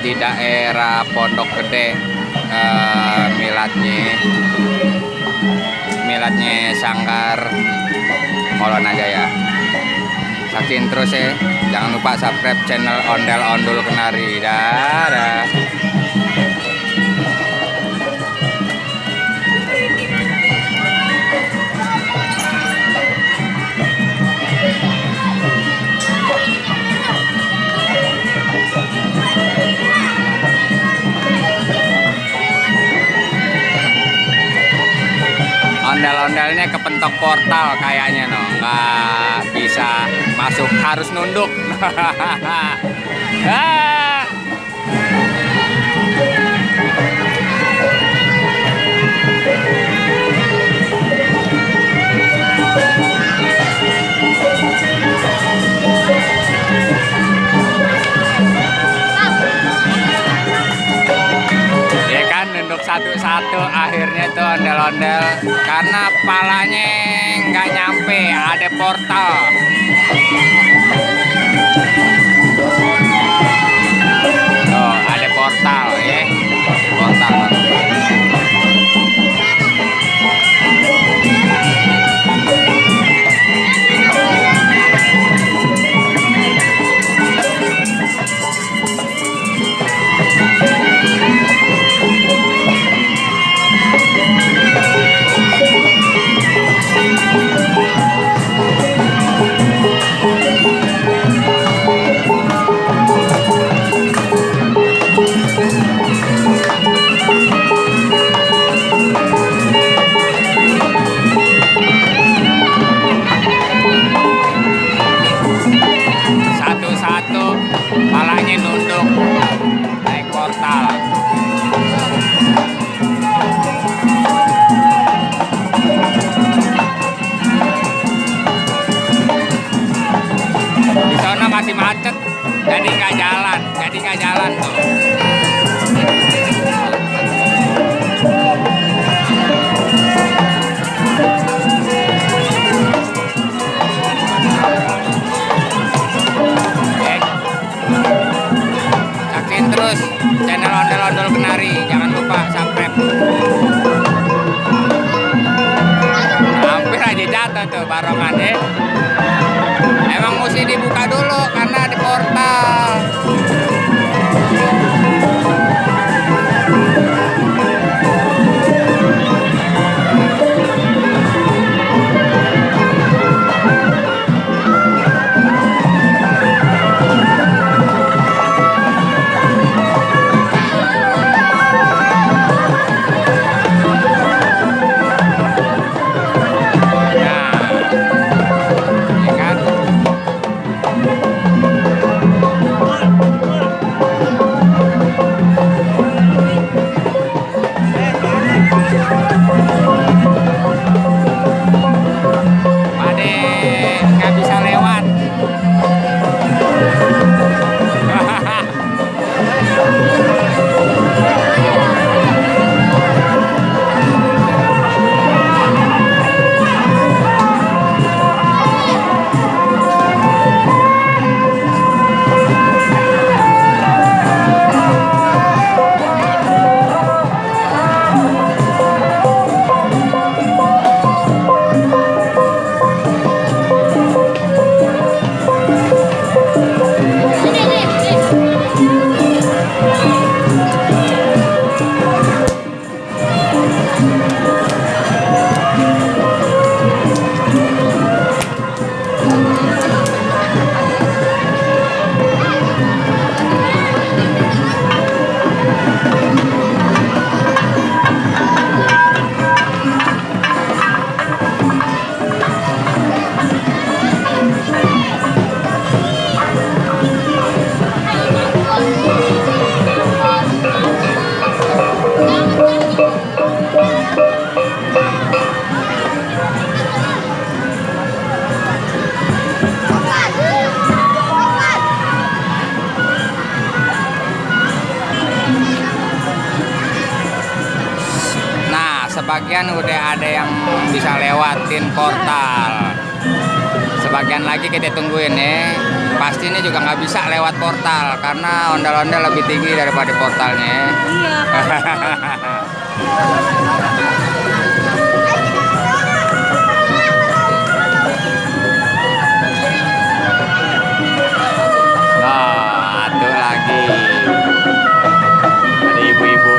di daerah Pondok Gede, miladnya Sanggar Kolon aja ya. Saksiin terus ya, jangan lupa subscribe channel Ondel Ondul Kenari. Dadah. Ondel-ondelnya kepentok portal kayaknya, no, nggak bisa masuk, harus nunduk. Ah. Nunduk satu-satu, akhirnya tuh ondel-ondel karena palanya nggak nyampe, ada portal. Tuh ada portal ya, portal. Satu-satu palanya nunduk naik portal. Di sana masih macet, jadi nggak jalan tuh. Saksiin terus channel Ondel Ondul Kenari, jangan lupa subscribe. Hampir aja jatuh tuh barongannya. Emang mesti dibuka dulu karena ada portal. sebagian udah ada yang bisa lewatin portal. sebagian lagi kita tungguin nih. Pasti ini juga nggak bisa lewat portal karena ondel-ondel lebih tinggi daripada portalnya. Nah, atuh lagi. Ada ibu-ibu.